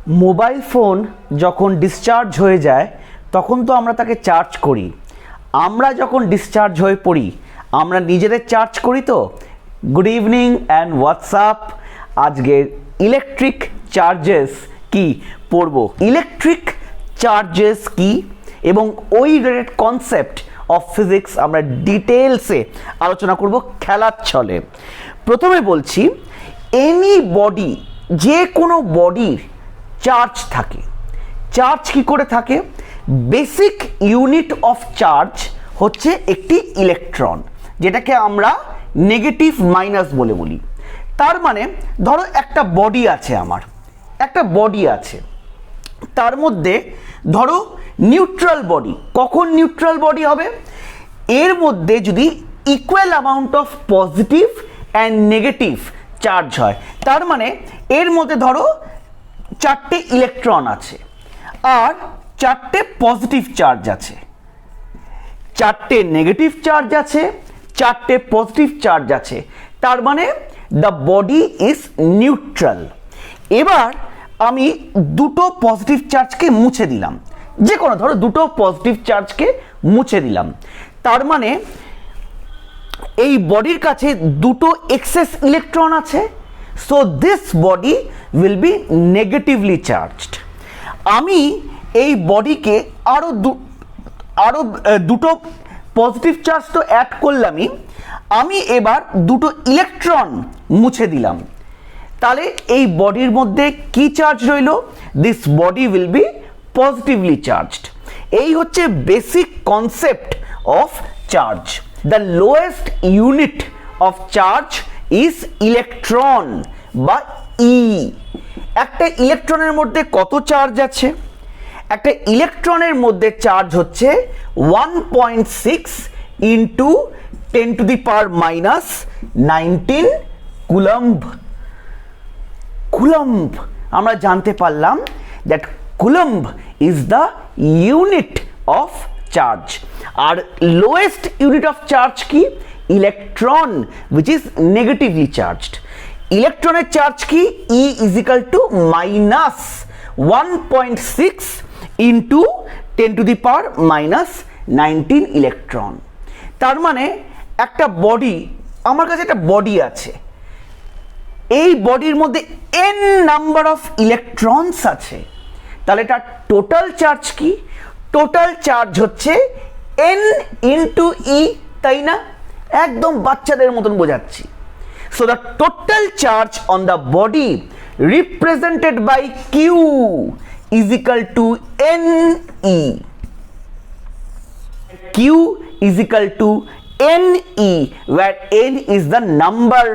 Mobile phone যখন discharge হয়ে যায় তখন তো আমরা তাকে চার্জ করি। আমরা যখন ডিসচার্জ হয়ে পড়ি আমরা নিজেদের চার্জ করি তো। Good evening and WhatsApp. আজকের ইলেকট্রিক চার্জেস কি পড়ব। ইলেকট্রিক চার্জেস কি এবং ওই রিলেটেড কনসেপ্ট অফ ফিজিক্স আমরা ডিটেলসে আলোচনা করব খেলার ছলে। প্রথমে বলছি, এনি বডি, যে কোনো বডির চার্জ থাকে। চার্জ কি করে থাকে? বেসিক ইউনিট অফ চার্জ হচ্ছে একটি ইলেকট্রন, যেটাকে আমরা নেগেটিভ মাইনাস বলে বলি। তার মানে ধরো একটা বডি আছে, আমার একটা বডি আছে, তার মধ্যে ধরো নিউট্রাল বডি। কখন নিউট্রাল বডি হবে? এর মধ্যে যদি equal amount of positive and negative charge হয়। তার মানে এর মধ্যে ধরো চারটে ইলেকট্রন আছে আর চারটে পজিটিভ চার্জ আছে, চারটে নেগেটিভ চার্জ আছে, চারটে পজিটিভ চার্জ আছে। তার মানে দ্য বডি ইজ নিউট্রাল। এবার আমি দুটো পজিটিভ চার্জকে মুছে দিলাম, যে কোনো ধরো দুটো পজিটিভ চার্জকে মুছে দিলাম। তার মানে এই বডির কাছে দুটো এক্সেস ইলেকট্রন আছে। So this body will be negatively charged. আমি এই বডিকে আরও দুটো পজিটিভ চার্জ তো অ্যাড করলামই, আমি এবার দুটো ইলেকট্রন মুছে দিলাম। তাহলে এই বডির মধ্যে কি চার্জ রইল? This body will be positively charged. এই হচ্ছে basic concept of charge. The lowest unit of charge is electron বা ই। একটা ইলেকট্রনের মধ্যে কত চার্জ আছে? একটা ইলেকট্রনের মধ্যে চার্জ হচ্ছে 1.6 ইন্টু 10⁻⁻19 কুলম্ব। কুলম্ব আমরা জানতে পারলাম that coulomb is the unit of charge. আর লোয়েস্ট ইউনিট অফ চার্জ কি? Electron, which is negatively charged. ইলেকট্রনের চার্জ কি? E is equal to minus 1.6 into 10⁻⁻19 electron. তার মানে একটা বডি, আমার কাছে একটা বডি আছে, এই বডির মধ্যে n নাম্বার অফ ইলেকট্রনস আছে। তাহলে এটা টোটাল চার্জ কি? টোটাল চার্জ হচ্ছে n ইন্টু ই, তাই না? একদম বাচ্চাদের মতন বোঝাচ্ছি। So the total charge on the body represented by Q is equal to NE. Q is equal to NE, where N is the number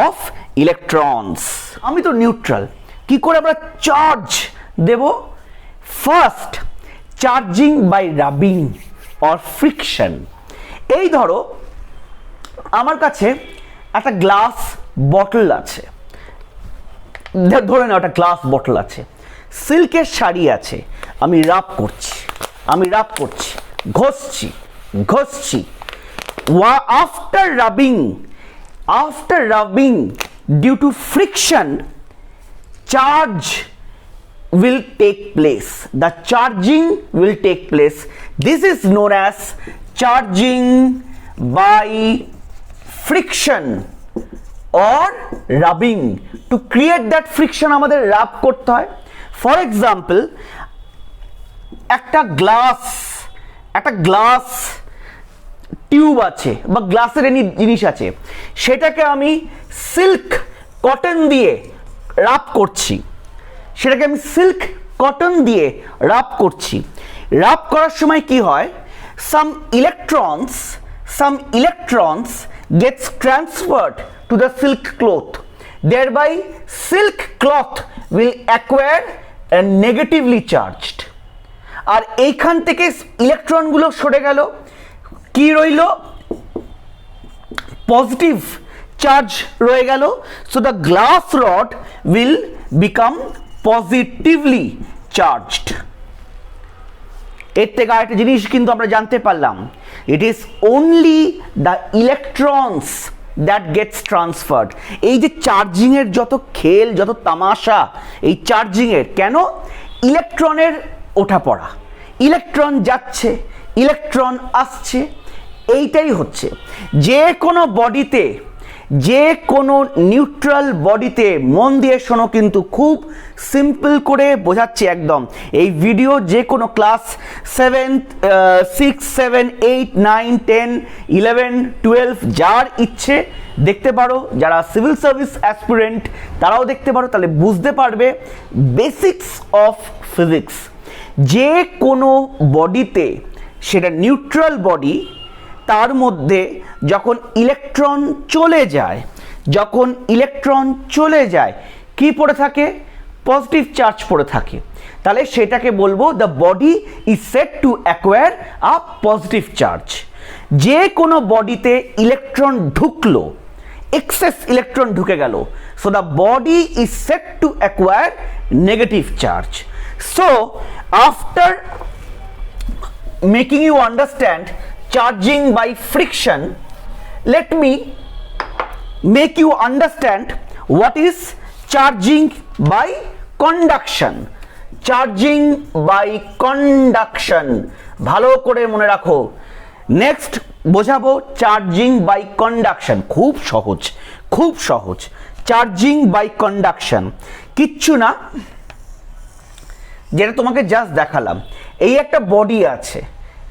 of electrons. আমি তো neutral, কি করে আমরা চার্জ দেব? First, charging by rubbing or friction. এই ধরো আমার কাছে একটা গ্লাস বটল আছে, ধরে নাও একটা গ্লাস বটল আছে, সিল্কের শাড়ি আছে, আমি রাব করছি, ঘষছি। After rubbing due to friction, charge will take place. The charging will take place. This is known as charging by friction or rubbing. To create that friction আমাদের রাব করতে হয়। ফর এক্সাম্পল, একটা গ্লাস টিউব আছে বা গ্লাসের any জিনিস আছে, সেটাকে আমি সিল্ক কটন দিয়ে রাব করছি। রাব করার সময় কি হয়? some electrons gets transferred to the silk cloth, thereby silk cloth will acquire a negatively charged. আর এইখান থেকে ইলেকট্রনগুলো সরে গেল, কি রইল? পজিটিভ চার্জ রয়ে গেল। So the glass rod will become positively charged. এর থেকে আরেকটা জিনিস কিন্তু আমরা জানতে পারলাম, it is only the electrons that gets transferred. এই যে চার্জিংয়ের যত খেল, যত তামাশা এই চার্জিংয়ের, কেন? ইলেকট্রনের ওঠা পড়া, ইলেকট্রন যাচ্ছে, ইলেকট্রন আসছে, এইটাই হচ্ছে। যে কোনো বডিতে, যে কোনো নিউট্রাল বডিতে, মন দিয়ে শোনো কিন্তু, খুব সিম্পল করে বোঝাচ্ছি একদম। এই ভিডিও যে কোনো ক্লাস 7, 6, 7, 8, 9, 10, 11, 12 যার ইচ্ছে দেখতে পারো। যারা সিভিল সার্ভিস অ্যাসপিরেন্ট তারাও দেখতে পারো, তাহলে বুঝতে পারবে বেসিক্স অফ ফিজিক্স। যে কোনো বডিতে, সেটা নিউট্রাল বডি, তার মধ্যে যখন ইলেকট্রন চলে যায়, যখন ইলেকট্রন চলে যায় কি পড়ে থাকে? পজিটিভ চার্জ পড়ে থাকে। তাহলে সেটাকে বলবো the body is set to acquire a positive charge. যে কোনো বডিতে ইলেকট্রন ঢুকলো, এক্সেস ইলেকট্রন ঢুকে গেল, so the body is set to acquire negative charge. So after making you understand charging by friction, let me make you understand what is charging by conduction. Charging by conduction ভালো করে মনে রাখো। Next বোঝাবো charging by conduction. খুব সহজ, খুব সহজ। Charging by conduction কিচ্ছু না, যেটা তোমাকে জাস্ট দেখালাম। এই একটা বডি আছে,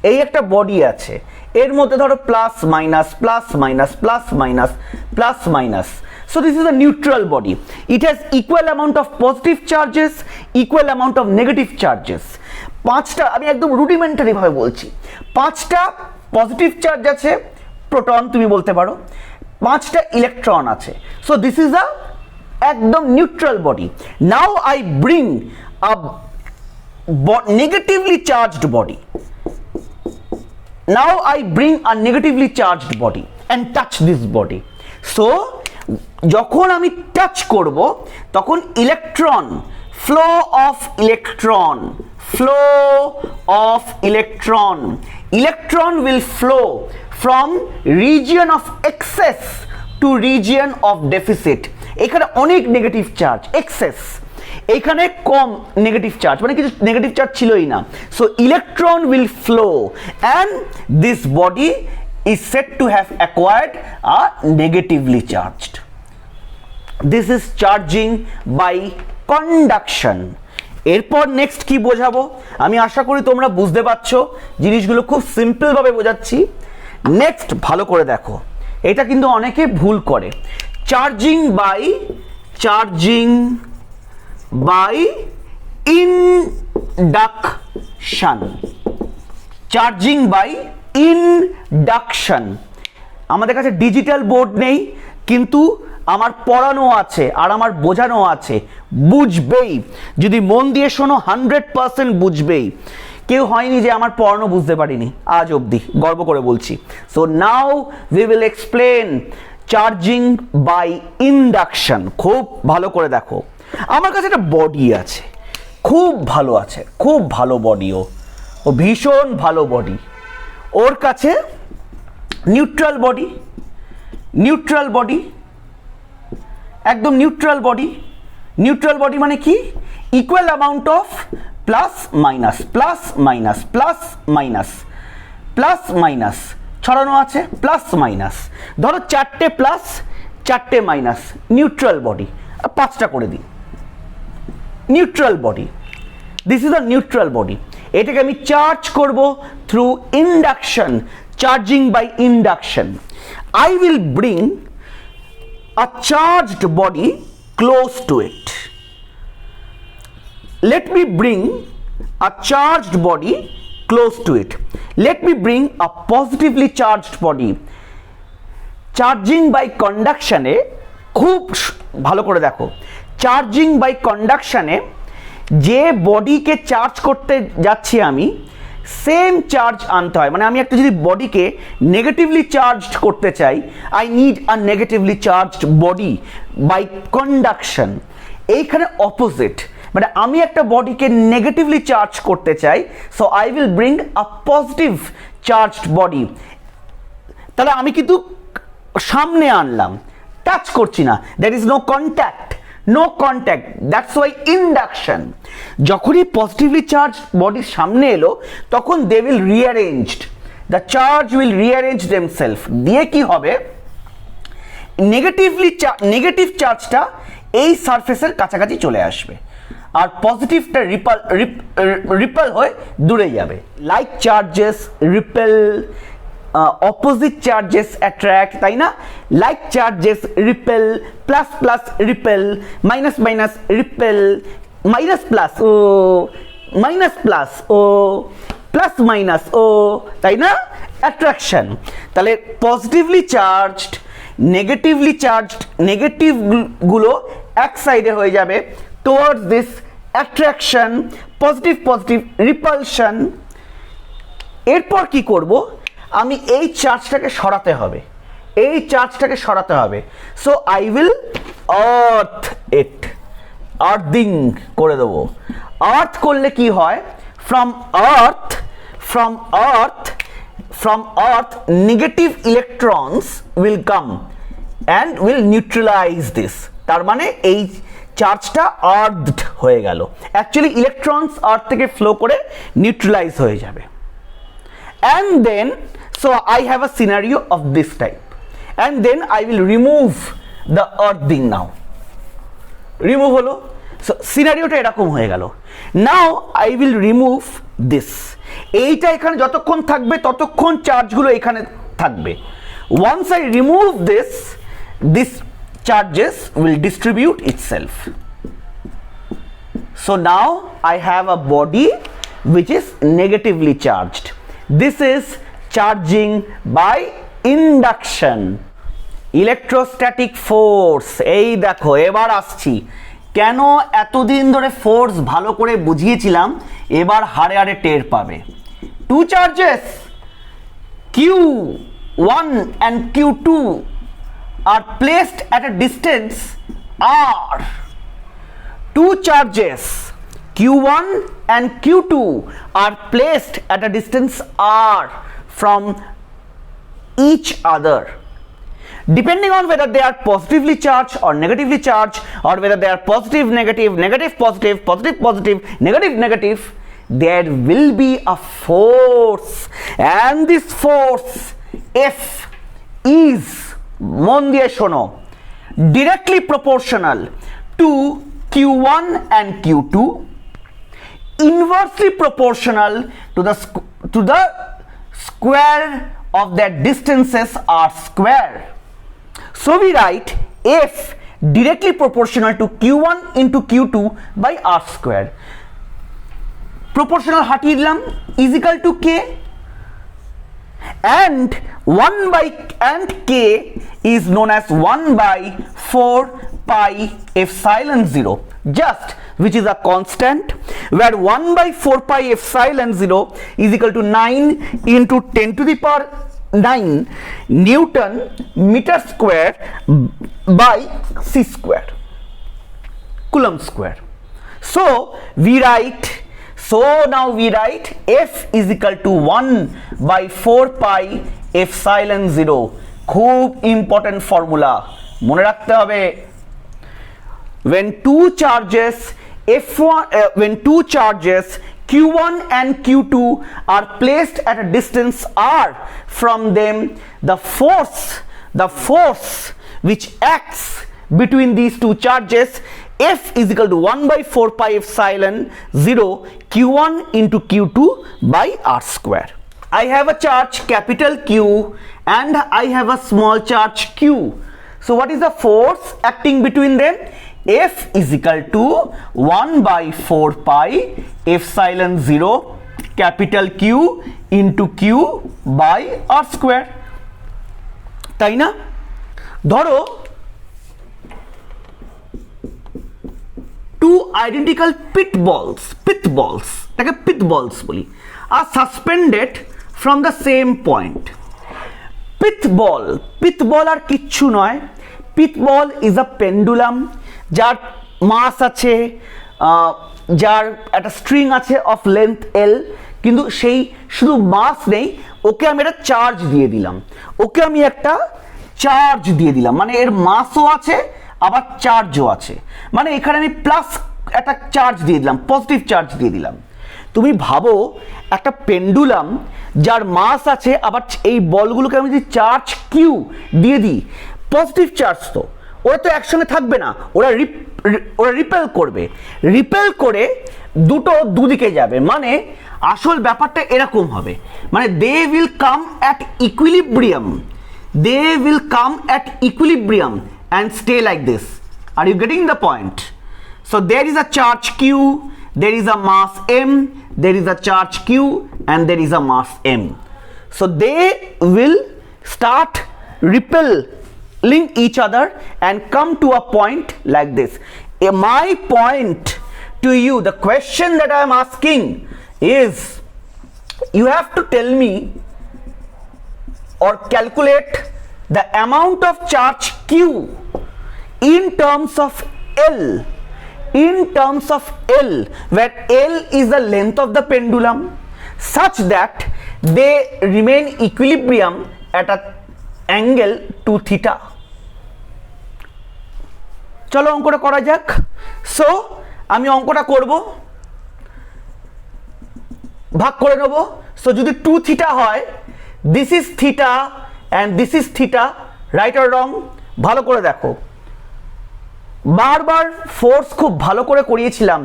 এই একটা বডি আছে, এর মধ্যে ধরো plus minus, plus minus, plus minus, plus minus. So this is a neutral body. It has equal amount of positive charges, equal amount of negative charges. পাঁচটা, আমি একদম রুডিমেন্টারি ভাবে বলছি, পাঁচটা পজিটিভ চার্জ আছে, প্রোটন তুমি বলতে পারো, পাঁচটা ইলেকট্রন আছে। সো দিস ইজ আ একদম neutral body. Now I bring a negatively charged body. Now I bring a negatively charged body and touch this body. So যখন আমি টাচ করব তখন electron, flow of electron, flow of electron, electron will flow from region of excess to region of deficit. এখানে অনেক negative charge, access, এখানে কম negative charge, মানে কিছু negative charge ছিলই না। So electron will flow and this body is set to have acquired a negatively charged. This is charging by conduction. এরপর next কি বোঝাবো, আমি আশা করি তোমরা বুঝতে পারছো, জিনিসগুলো খুব সিম্পলভাবে বোঝাচ্ছি। নেক্সট ভালো করে দেখো, এটা কিন্তু অনেকে ভুল করে। Charging by induction, charging by induction. আমাদের কাছে ডিজিটাল বোর্ড নেই, কিন্তু আমার পড়ানো আছে আর আমার বোঝানো আছে, বুঝবেই। যদি মন দিয়ে শোনো 100% বুঝবেই। কেউ হয়নি যে আমার পড়ানো বুঝতে পারিনি আজ অবধি, গর্ব করে বলছি। So now we will explain charging by induction. খুব ভালো করে দেখো, আমার কাছে একটা বডি আছে, খুব ভালো আছে, খুব ভালো বডি, ও ভীষণ ভালো বডি। ওর কাছে নিউট্রাল বডি, নিউট্রাল বডি, একদম নিউট্রাল বডি। নিউট্রাল বডি মানে কি? Equal amount of plus minus, plus minus, plus minus, plus minus ছড়ানো আছে, প্লাস মাইনাস। ধরো চারটে প্লাস, চারটে মাইনাস, নিউট্রাল বডি। পাঁচটা করে দিই, neutral body. This is a neutral body. এটাকে আমি চার্জ করব through induction, charging by induction. I will bring a charged body close to it. Let me bring a charged body close to it. Let me bring a positively charged body. Charging by conduction এ খুব ভালো করে দেখো, charging by কন্ডাকশনে যে বডিকে charge করতে যাচ্ছি আমি, same charge আনতে হয়। মানে আমি একটা যদি বডিকে নেগেটিভলি চার্জড করতে চাই, I need a negatively charged body by conduction. এইখানে অপোজিট, মানে আমি একটা বডিকে নেগেটিভলি চার্জ করতে চাই, so I will bring a positive charged body. তাহলে আমি কিন্তু সামনে আনলাম, টাচ করছি না, that is no contact, that's why induction. যখনই পজিটিভলি চার্জ বডির সামনে এলো তখন they will rearranged, the charge will rearrange themselves, দিয়ে কি হবে, নেগেটিভ চার্জটা এই সারফেসের কাছাকাছি চলে আসবে আর পজিটিভটা রিপেল হয়ে দূরে যাবে। Like charges repel, opposite charges attract, তাই না? Like charges repel, plus plus repel, minus minus repel, minus plus ও, মাইনাস প্লাস ও, প্লাস মাইনাস ও, তাই না? অ্যাট্রাকশন। তাহলে পজিটিভলি চার্জড, নেগেটিভগুলো এক সাইডে হয়ে যাবে towards this attraction, positive repulsion. এরপর কি করব, আমি এই চার্জটাকে সরাতে হবে, সো আই উইল আর্থিং করে দেবো। আর্থ করলে কি হয়, from earth negative electrons will come and will neutralize this. তার মানে এই চার্জটা আর্থড হয়ে গেল, অ্যাকচুয়ালি ইলেকট্রনস আর্থ থেকে ফ্লো করে নিউট্রালাইজ হয়ে যাবে। and then so I have a scenario of this type, and then I will remove the earthing now, remove হলো, so সিনারিওটা এরকম হয়ে গেল। now I will remove this, এইটা এখানে যতক্ষণ থাকবে ততক্ষণ চার্জগুলো এখানে থাকবে। once I remove this charges will distribute itself, so now I have a body which is negatively charged. This is charging by induction, electrostatic force। এই দেখো এবার আসছি, কেন এতদিন ধরে ফোর্স ভালো করে বুঝিয়েছিলাম, এবার হাড়ে হাড়ে টের পাবে। Two charges Q1 and Q2 are placed at a distance R. Two charges Q1 and Q2 are placed at a distance R from each other. Depending on whether they are positively charged or negatively charged, or whether they are positive, negative, negative, positive, positive, positive, negative, negative, there will be a force, and this force F is, মন দিয়ে শোনো, directly proportional to Q1 and Q2, inversely proportional to the square of their distances R square. So we write F directly proportional to Q1 into Q2 by R square. Proportional হাটিয়ে দিলাম, is equal to K, and K is known as 1 by 4 pi epsilon 0, just which is a constant, where 1 by 4 pi epsilon 0 is equal to 9 into 10 to the power 9 Newton meter square by C square, Coulomb square. So now we write F is equal to 1 by 4 pi epsilon 0. খুব important formula, মনে রাখতে হবে। when two charges Q1 and Q2 are placed at a distance R from them, the force which acts between these two charges F is equal to 1 by 4 pi epsilon 0 Q1 into Q2 by R square. I have a charge capital Q and I have a small charge Q. So what is the force acting between them? F is equal to 1 by 4 pi epsilon 0 capital Q into Q by R square, তাই না? ধরো two identical pit balls তাকে pit balls বলি, are suspended from the same point. pit ball আর কিচ্ছু নয়, pit ball is a pendulum যার মাস আছে, যার একটা স্ট্রিং আছে অফ লেন্থ L, কিন্তু সেই শুধু মাস নেই, ওকে আমি একটা চার্জ দিয়ে দিলাম, ওকে আমি একটা চার্জ দিয়ে দিলাম, মানে এর মাসও আছে আবার চার্জও আছে, মানে এখানে আমি প্লাস একটা চার্জ দিয়ে দিলাম, পজিটিভ চার্জ দিয়ে দিলাম। তুমি ভাবো একটা পেন্ডুলাম যার মাস আছে, আবার এই বলগুলোকে আমি যদি চার্জ কিউ দিয়ে দিই, পজিটিভ চার্জ তো ওরা তো একসঙ্গে থাকবে না, ওরা রিপেল করবে, রিপেল করে দুটো দুদিকে যাবে, মানে আসল ব্যাপারটা এরকম হবে, মানে they will come at equilibrium, they will come at equilibrium and stay like this. Are you getting the point? So there is a charge q, there is a mass m, there is a charge q and there is a mass m. So they will start repelling each other and come to a point like this. My point to you, the question that I am asking is, you have to tell me or calculate the amount of charge q in terms of L, in terms of L, where L is the length of the pendulum, such that they remain equilibrium at an angle 2 theta. চলো অঙ্কটা করা যাক। So আমি অঙ্কটা করব, ভাগ করে নেব। সো যদি 2 থিটা হয়, this is theta and this is theta, right or wrong? ভালো করে দেখো, বারবার ফোর্স খুব ভালো করে করিয়েছিলাম,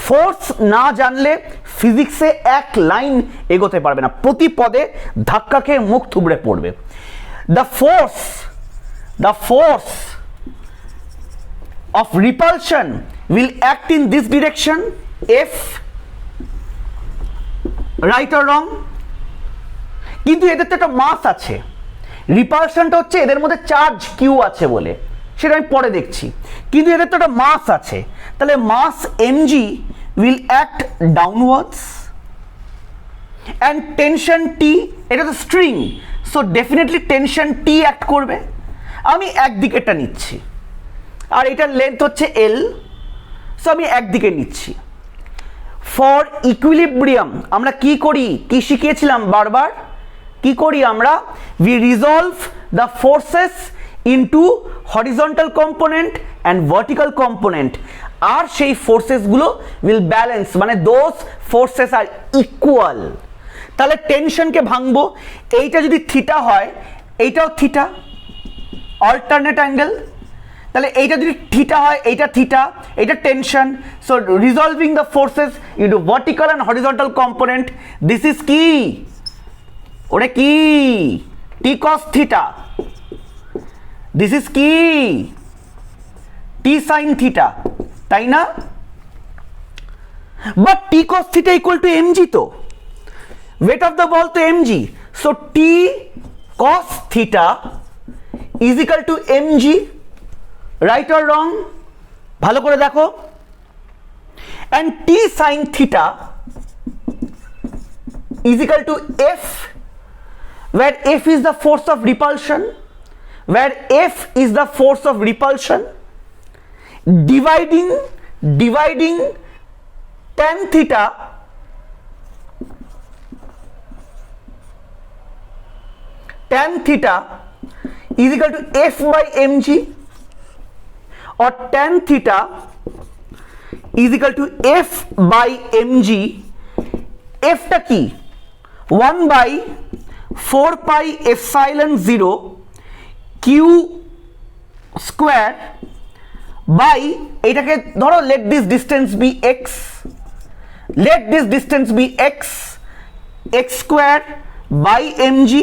ফোর্স না জানলে ফিজিক্সে এক লাইন এগোতে পারবে না, প্রতি পদে ধাক্কা খেয়ে মুখ থুবড়ে পড়বে। the force of repulsion will act in this direction, F, right or wrong? কিন্তু এদের তো একটা মাস আছে, রিপালশনটা হচ্ছে এদের মধ্যে চার্জ কিউ আছে বলে, সেটা আমি পরে দেখছি, কিন্তু এদের তো একটা মাস আছে, তাহলে মাস mg will act downwards and tension T, এটা তো string, so definitely tension T act করবে। আমি একদিকেরটা নিচ্ছি, আর এটার লেন্থ হচ্ছে L, সো আমি একদিকে নিচ্ছি। ফর ইকুইলিব্রিয়াম আমরা কি করি, কি শিখিয়েছিলাম বারবার, কি করি আমরা, we resolve the forces into horizontal component and vertical component, আর সেই ফোর্সেস গুলো will balance, মানে those forces are equal। তাহলে টেনশনকে ভাঙবো, এইটা যদি থিটা হয়, এইটাও থিটা, অল্টারনেট অ্যাঙ্গেল, তাহলে এইটা যদি থিটা হয়, এইটা থিটা, এইটা tension, so resolving the forces into vertical and horizontal component, this is কি, ওরে কি, টি কস থিটা, দিস ইজ কি, টি সাইন থিটা, তাই না? But T cos theta equal to MG, তো ওয়েট অফ দ্য বল তো MG, so T cos theta is equal to MG, right or wrong? ভালো করে দেখো, and T sine theta is equal to F, where F is the force of repulsion, where F is the force of repulsion, dividing tan theta is equal to F by mg, or tan theta is equal to F by mg, F টা কি, 1 by 4 pi epsilon 0 q square by, এটাকে ধরো let this distance be x, let this distance be x, x square by mg,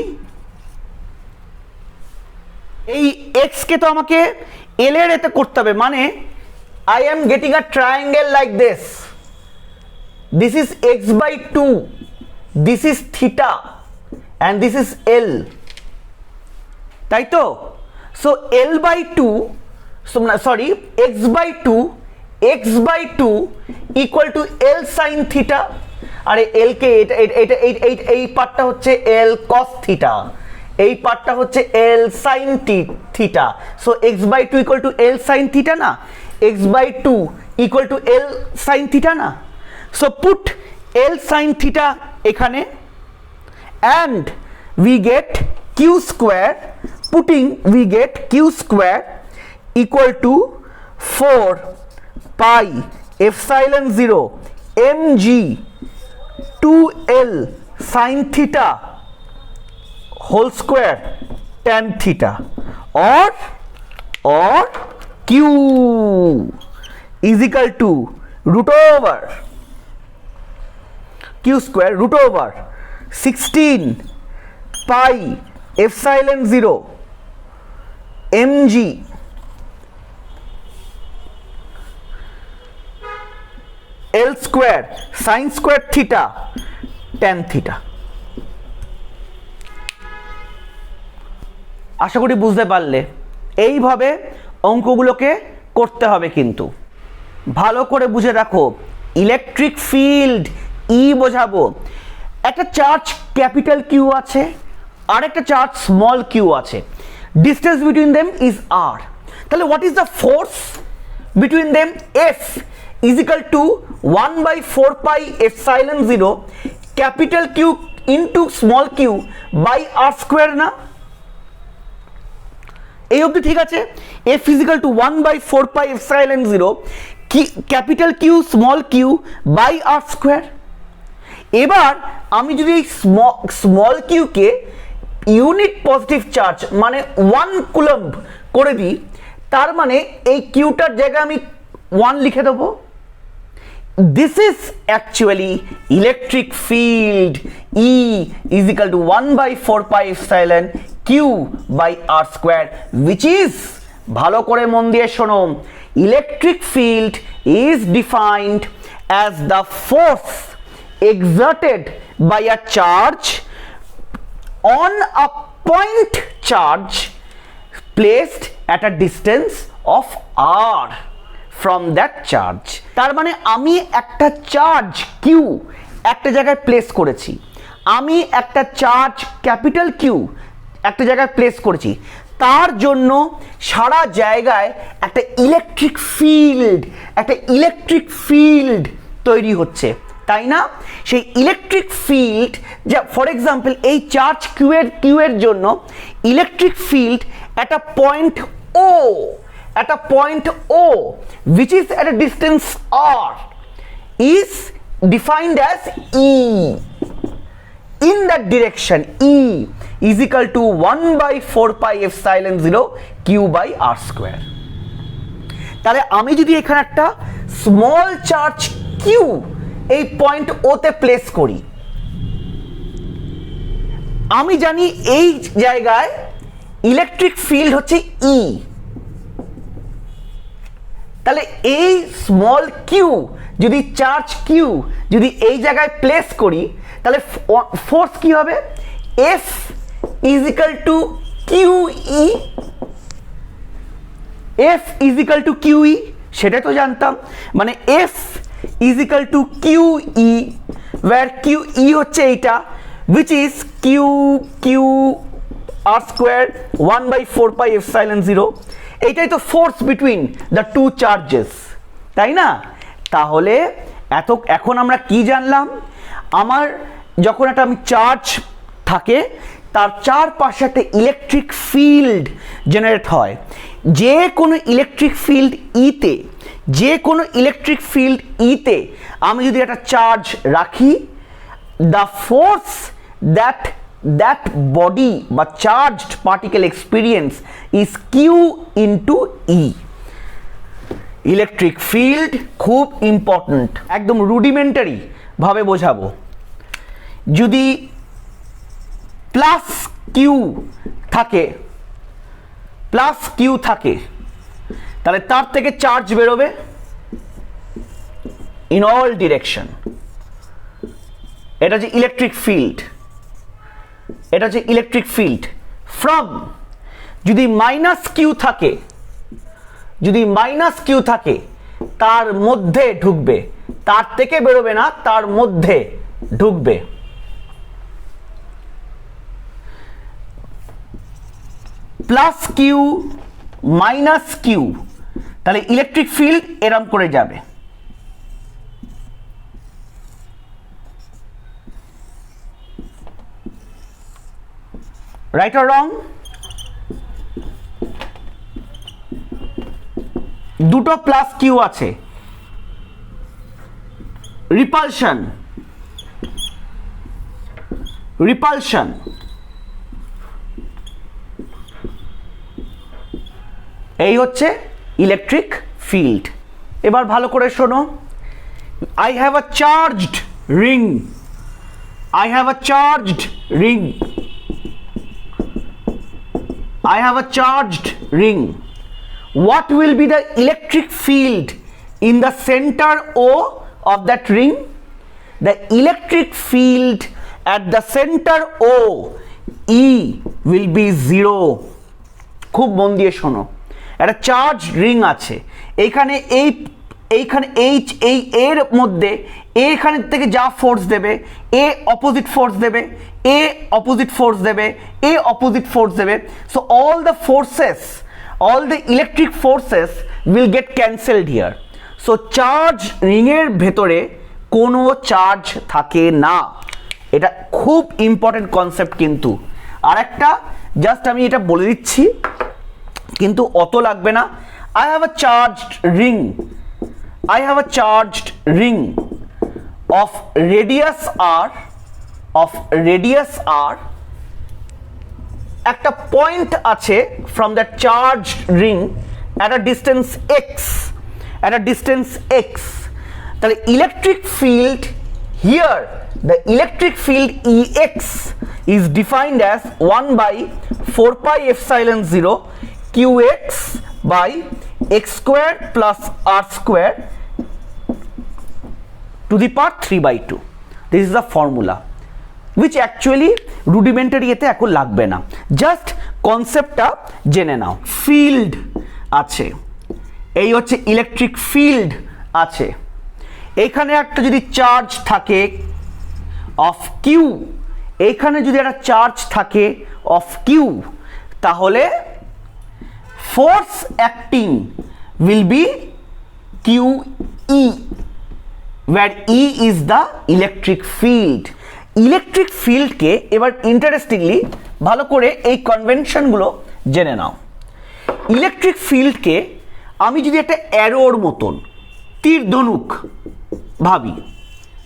এই x কে তো আমাকে l এর এতে করতে হবে, মানে I am getting a triangle like this, this is x by 2, this is theta and this is L, তাই তো? so L by 2, so sorry, x by 2 equal to L sin theta, আরে L কে এই পার্টটা হচ্ছে L cos theta, এই পার্টটা হচ্ছে L sin theta, so x by 2 equal to L sin theta না, x by 2 equal to L sin theta না, so put L sin theta এখানে, and we get q square putting we get q square equal to 4 pi epsilon 0 mg 2l sin theta whole square tan theta, or q is equal to root over q square root over 16 pi epsilon 0 mg l square sin square theta tan theta। আশা করি বুঝতে পারলে। এইভাবে অঙ্কগুলোকে করতে হবে, কিন্তু ভালো করে বুঝে রাখো। ইলেকট্রিক ফিল্ড ই বোঝাবো, একটা চার্জ ক্যাপিটাল কিউ আছে আর একটা চার্জ স্মল কিউ আছে, distance between them is R. তাহলে what is the force between them? F is equal to 1/4 pi epsilon 0 capital Q into small Q by R square না? এই অবধি ঠিক আছে? F is equal to 1/4 pi epsilon 0 capital Q small Q by R square. এবার আমি যদি এই small কিউকে ইউনিট পজিটিভ চার্জ মানে 1 কুলম্ব করে দিই, তার মানে এই কিউটার জায়গায় আমি 1 লিখে দেবো। This is actually electric field E is equal to 1/4 pi epsilon q by r square, which is, ভালো করে মন দিয়ে শোনো, electric field is defined as the force exerted by a charge on a point charge placed at a distance of r from that charge। তার মানে আমি একটা charge Q একটা জায়গায় প্লেস করেছি, আমি একটা চার্জ ক্যাপিটাল কিউ একটা জায়গায় প্লেস করেছি, তার জন্য সারা জায়গায় একটা ইলেকট্রিক ফিল্ড তৈরি হচ্ছে, তাই না? সেই ইলেকট্রিক ফিল্ড, যা ফর এক্সাম্পল এই চার্জ কিউ এর জন্য ইলেকট্রিক ফিল্ড একটা point O which is at a distance r is defined as E. In that direction E is equal to 1/4 pi epsilon 0 q by r square। তাহলে আমি যদি এখানে একটা small charge Q এই point ও তে place করি, আমি জানি এই জায়গায় ইলেকট্রিক ফিল্ড হচ্ছে E। তাহলে এই স্মল কিউ যদি চার্জ কিউ যদি এই জায়গায় প্লেস করি, তাহলে ফোর্স কি হবে? F is equal to Q E. F is equal to Q E, সেটা তো জানতাম। মানে F is equal to Q E, where Q E হচ্ছে এইটা, which is q r square 1/4 pi epsilon 0। এইটাই তো force between the two charges, তাই না? তাহলে এখন আমরা কি জানলাম? আমার যখন একটা চার্জ থাকে, তার চারপাশে একটা ইলেকট্রিক ফিল্ড জেনারেট হয়। যে কোনো ইলেকট্রিক ফিল্ড ইতে আমি যদি একটা চার্জ রাখি, দ্য ফোর্স that body বা charged particle experience is Q into E. Electric field খুব ইম্পর্ট্যান্ট, একদম রুডিমেন্টারি ভাবে বোঝাবো। যদি প্লাস কিউ থাকে তাহলে তার থেকে চার্জ বেরোবে ইন অল ডিরেকশন। এটা হচ্ছে ইলেকট্রিক ফিল্ড। ফ্রম যদি মাইনাস কিউ থাকে তার মধ্যে ঢুকবে, তার থেকে বেরোবে না, তার মধ্যে ঢুকবে। প্লাস কিউ মাইনাস কিউ, তাহলে ইলেকট্রিক ফিল্ড এরম করে যাবে। Right or wrong? দুটো প্লাস কিউ আছে, রিপালশন, রিপালশন। এই হচ্ছে ইলেকট্রিক ফিল্ড। এবার ভালো করে শোনো, I have a charged ring. I have a charged ring. I have a charged ring. What will be the electric field in the center O of that ring? The electric field at the center O, E, will be 0. খুব মন দিয়ে শোনো, একটা charge ring আছে, এইখানে এইখানে H, এই এর মধ্যে এখানে থেকে যা ফোর্স দেবে, এ অপোজিট ফোর্স দেবে, এ অপোজিট ফোর্স দেবে, এ অপোজিট ফোর্স দেবে। So all the forces, all the electric forces will get cancelled here. So charge রিংয়ের ভেতরে কোনো চার্জ থাকে না। এটা খুব ইম্পর্টেন্ট কনসেপ্ট কিন্তু। আর একটা জাস্ট আমি এটা বলে দিচ্ছি, কিন্তু অত লাগবে না। I have a charged ring. I have a charged ring of radius r, of radius r. একটা পয়েন্ট আছে from that charged ring at a distance x, at a distance x. তাহলে electric field here, the electric field Ex is defined as 1 by 4 pi epsilon 0 qx by x square plus r square to the power 3 by 2. This is the formula which actually rudimentary এতে এখন লাগবে না, just কনসেপ্টটা জেনে নাও। Field আছে, এই হচ্ছে electric field আছে। এইখানে একটা যদি চার্জ থাকে অফ কিউ, এইখানে যদি একটা চার্জ থাকে অফ কিউ, তাহলে force acting will be q e, where E is the electric field. Electric ফিল্ডকে এবার ইন্টারেস্টিংলি ভালো করে এই কনভেনশনগুলো জেনে নাও। ইলেকট্রিক ফিল্ডকে আমি যদি একটা অ্যারোর মতন, তীর ধনুক ভাবি,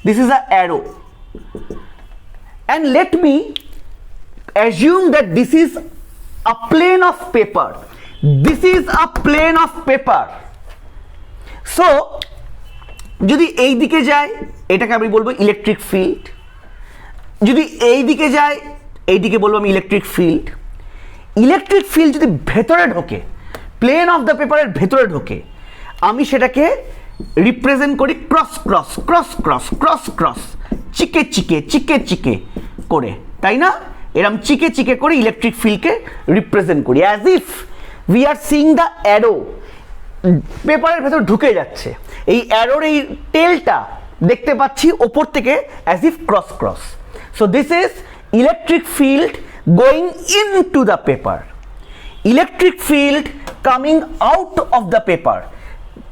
this is a arrow, and let me assume that this is a plane of paper. This is a plane of paper. So যদি এই দিকে যায় এটাকে আমি বলবো ইলেকট্রিক ফিল্ড, যদি এই দিকে যায় এইদিকে বলবো আমি ইলেকট্রিক ফিল্ড। ইলেকট্রিক ফিল্ড যদি ভেতরে ঢোকে, প্লেন অফ দ্য পেপারের ভেতরে ঢোকে, আমি সেটাকে রিপ্রেজেন্ট করি cross cross cross cross cross cross, চিকে চিকে চিকে চিকে করে, তাই না? এরকম চিকে চিকে করে ইলেকট্রিক ফিল্ডকে রিপ্রেজেন্ট করি, as if we are seeing the arrow পেপারের ভেতর ঢুকে যাচ্ছে। এই অ্যারোর এই টেলটা দেখতে পাচ্ছি ওপর থেকে as if cross cross. So this is electric field going into the paper, electric field coming out of the paper.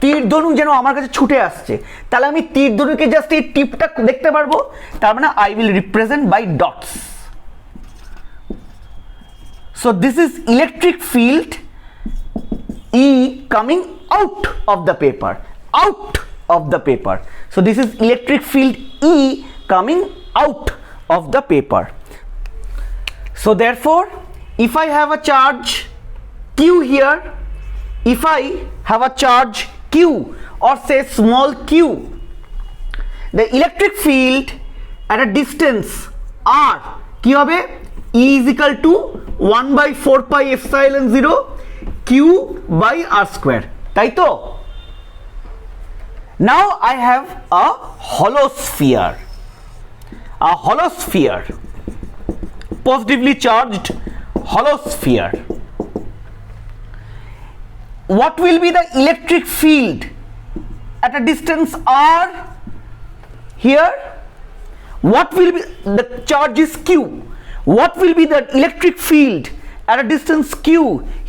তীর ধনুক যেন আমার কাছে ছুটে আসছে, তাহলে আমি তীর ধনুকে জাস্ট এই টিপটা দেখতে পারবো, তার মানে I will represent by dots. So this is electric field E coming out of the paper, out of the paper. So this is electric field E coming out of the paper. So therefore, if I have a charge Q here, if I have a charge Q or say small q, the electric field at a distance r কি হবে? E is equal to 1 by 4 pi epsilon 0 q by r square, তাই তো? Now I have a hollow sphere, a hollow sphere, positively charged hollow sphere. What will be the electric field at a distance r here? What will be, the charge is q, what will be the electric field at a distance q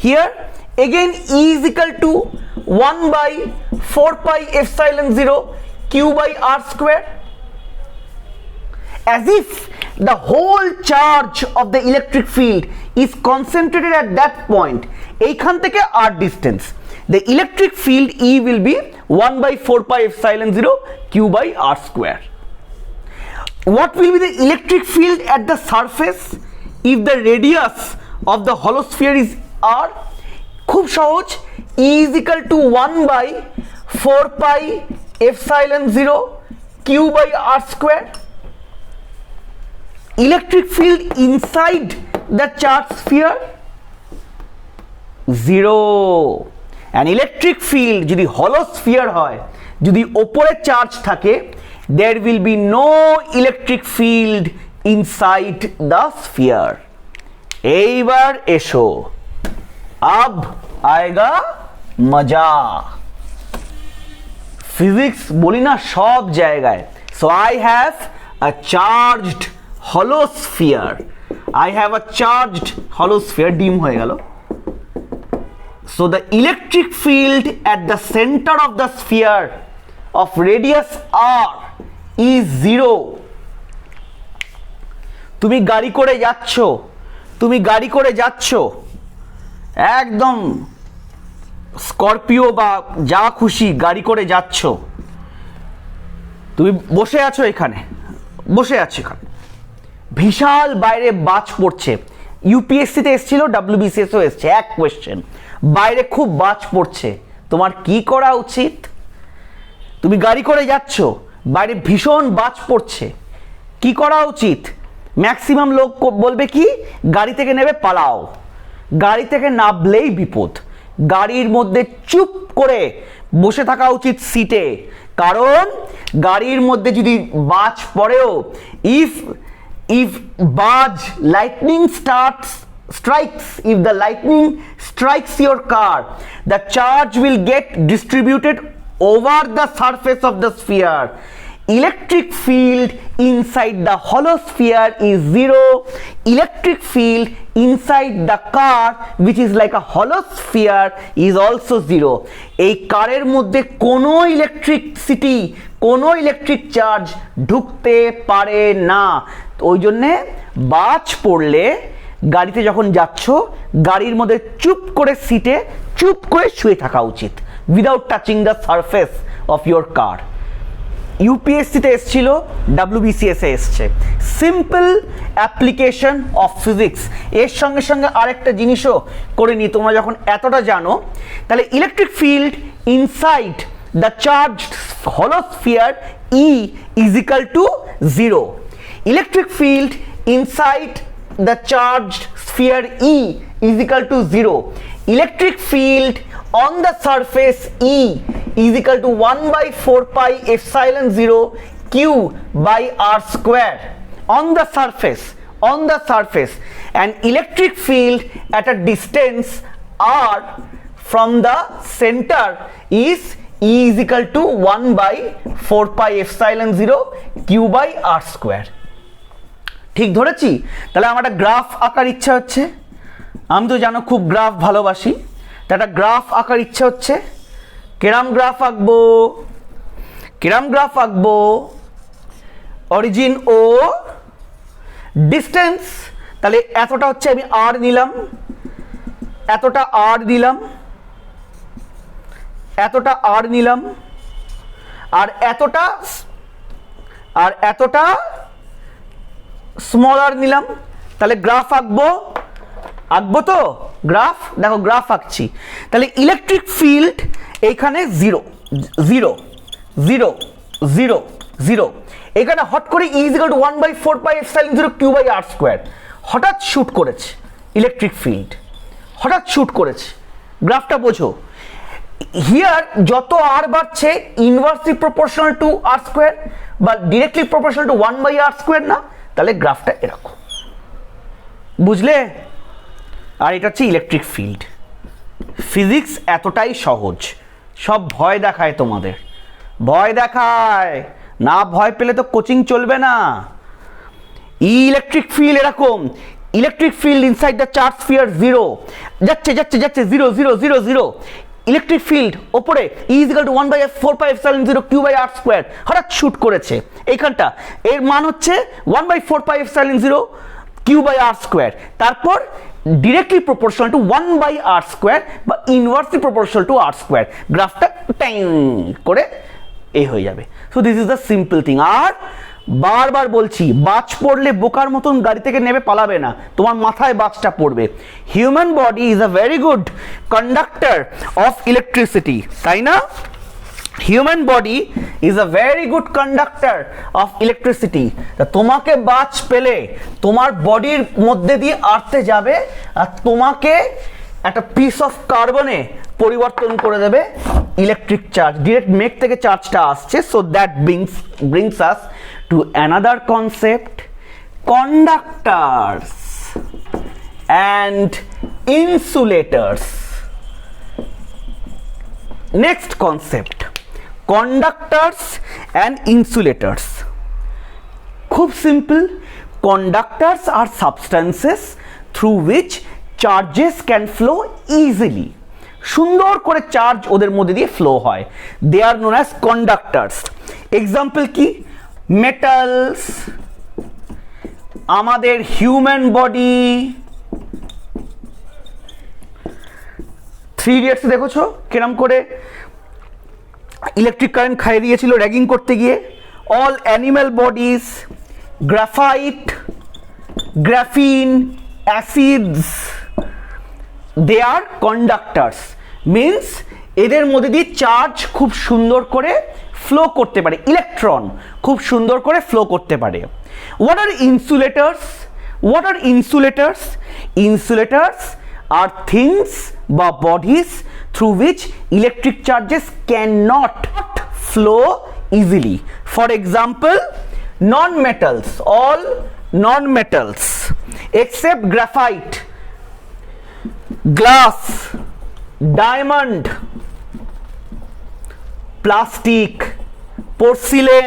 here? Again E is equal to 1 by 4 pi epsilon 0 q by r square, as if the whole charge of the electric field is concentrated at that point, এইখান থেকে r distance, the electric field E will be 1 by 4 pi epsilon 0 q by r square. What will be the electric field at the surface if the radius of the hollow sphere is r? খুব সহজ, E is equal to 1 by 4 pi epsilon 0 q by r square. Electric field inside the charged sphere 0. and electric field যদি hollow sphere হয়, যদি ওপরে charge থাকে, there will be no electric field inside the sphere. এইবার এসো, अब आएगा मजा। फिजिक्स বলি না সব জায়গায়। so I have a charged hollow sphere. I have a charged hollow sphere, ডিম হয়ে গেল। so the electric field at the center of the sphere of radius r is 0. তুমি গাড়ি করে যাচ্ছ, একদম স্করপিও বা যা খুশি গাড়ি করে যাচ্ছ, তুমি বসে আছো এখানে, বিশাল বাইরে বাজ পড়ছে। ইউপিএসসিতে এসেছিল, ডাব্লিউবিসিএসও এসছে, এক কোয়েশ্চেন, বাইরে খুব বাজ পড়ছে, তোমার কি করা উচিত? তুমি গাড়ি করে যাচ্ছ, বাইরে ভীষণ বাজ পড়ছে, কি করা উচিত? ম্যাক্সিমাম লোক বলবে কি, গাড়ি থেকে নেবে পালাও। গাড়ি থেকে নামলেই বিপদ, গাড়ির মধ্যে চুপ করে বসে থাকা উচিত সিটে, কারণ গাড়ির মধ্যে যদি বাজ পড়েও, if lightning strikes your car, the charge will get distributed over the surface of the sphere. Electric field inside the hollow sphere is 0. Electric field inside the car, which is like a hollow sphere, is also 0. এই কারের মধ্যে কোনো electricity, কোনো electric charge ঢুকতে পারে না। ওই জন্যে বাজ পড়লে গাড়িতে যখন যাচ্ছ, গাড়ির মধ্যে চুপ করে সিটে চুপ করে শুয়ে থাকা উচিত, without touching the surface of your car. ইউপিএসসিতে এসেছিল, ডাব্লিউবিসিএস এ এসছে। Simple application of physics. এর সঙ্গে সঙ্গে আরেকটা জিনিসও করে নিই, তোমরা যখন এতটা জানো, তাহলে electric field inside the charged hollow sphere E is equal to 0. Electric field inside the charged sphere E is equal to 0. Electric field on the surface E is equal to 1 by 4 pi epsilon 0 q by r square. On the surface, an electric field at a distance r from the center is E is equal to 1 by 4 pi epsilon 0 q by r square. ঠিক ধরেছি? তাহলে আমার একটা graph আঁকার ইচ্ছা হচ্ছে, আমি তো জানো খুব গ্রাফ ভালোবাসি, তা একটা গ্রাফ আঁকার ইচ্ছা হচ্ছে। কিরম গ্রাফ আঁকবো? অরিজিন ও ডিস্টেন্স, তাহলে এতটা হচ্ছে আমি আর নিলাম, এতটা আর দিলাম, এতটা আর নিলাম, আর এতটা স্মল আর নিলাম। তাহলে গ্রাফ আঁকবো তো? গ্রাফ দেখো, গ্রাফ আঁকছি। তাহলে ইলেকট্রিক ফিল্ড এইখানে 0 0 0 0 0, এখানে হট করে E is equal to 1 by 4 pi epsilon 0 q by r square হঠাৎ শুট করেছে ইলেকট্রিক ফিল্ড, হঠাৎ শুট করেছে। গ্রাফটা বোঝো, হিয়ার যত আর বাড়ছে inversely proportional to r square বা directly proportional to 1 by r square না, তাহলে গ্রাফটা এরকম, বুঝলে? আর এটা হচ্ছে ইলেকট্রিক ফিল্ড। ফিজিক্স এতটাই সহজ, সব ভয় দেখায় তোমাদের, ভয় দেখায় না, ভয় পেলে তো কোচিং চলবে না। ইলেকট্রিক ফিল্ড এরকম, electric field inside the charge sphere 0 যাচ্ছে 0 0 0 0। ইলেকট্রিক ফিল্ড ওপরে E is equal to 1 by 4 pi epsilon 0 q by r square হঠাৎ শুট করেছে এইখানটা, এর মান হচ্ছে 1 by 4 pi epsilon 0 q by r square। তারপর ডিরেক্টলি প্রপোর্শনাল টু 1/r² বা ইনভার্সলি প্রপোর্শনাল টু r², গ্রাফটা টাইম করে এ হয়ে যাবে। So this is the simple thing. আর বারবার বলছি, বাজ পড়লে বোকার মতন গাড়ি থেকে নেমে পালাবে না, তোমার মাথায় বাজটা পড়বে। Human body is a very good conductor of electricity, তাই না? Human body is a very good conductor of electricity. তোমাকে বাজ পেলে তোমার বডির মধ্যে দিয়ে আর্থে যাবে আর তোমাকে একটা পিস অফ কার্বনে পরিবর্তন করে দেবে ইলেকট্রিক চার্জ। ডিরেক্ট মেঘ থেকে চার্জটা আসছে। So that brings us to another concept, conductors and insulators. Next concept, conductors and insulators. খুব simple. Conductors are substances through which charges can flow easily. সুন্দর করে চার্জ ওদের মধ্যে দিয়ে ফ্লো হয়। They are known as conductors. Example কি? Metals, আমাদের human body. 3 Idiots দেখেছো কিরম করে ইলেকট্রিক কারেন্ট খাইয়ে দিয়েছিল র্যাগিং করতে গিয়ে। All animal bodies, graphite, graphene, acids, they are conductors. Means এদের মধ্যে দিয়ে চার্জ খুব সুন্দর করে ফ্লো করতে পারে, ইলেকট্রন খুব সুন্দর করে ফ্লো করতে পারে। What are insulators? What are insulators? Insulators are things বা bodies through which electric charges can not flow easily. For example, non-metals, all non-metals except graphite, glass, diamond, plastic, porcelain,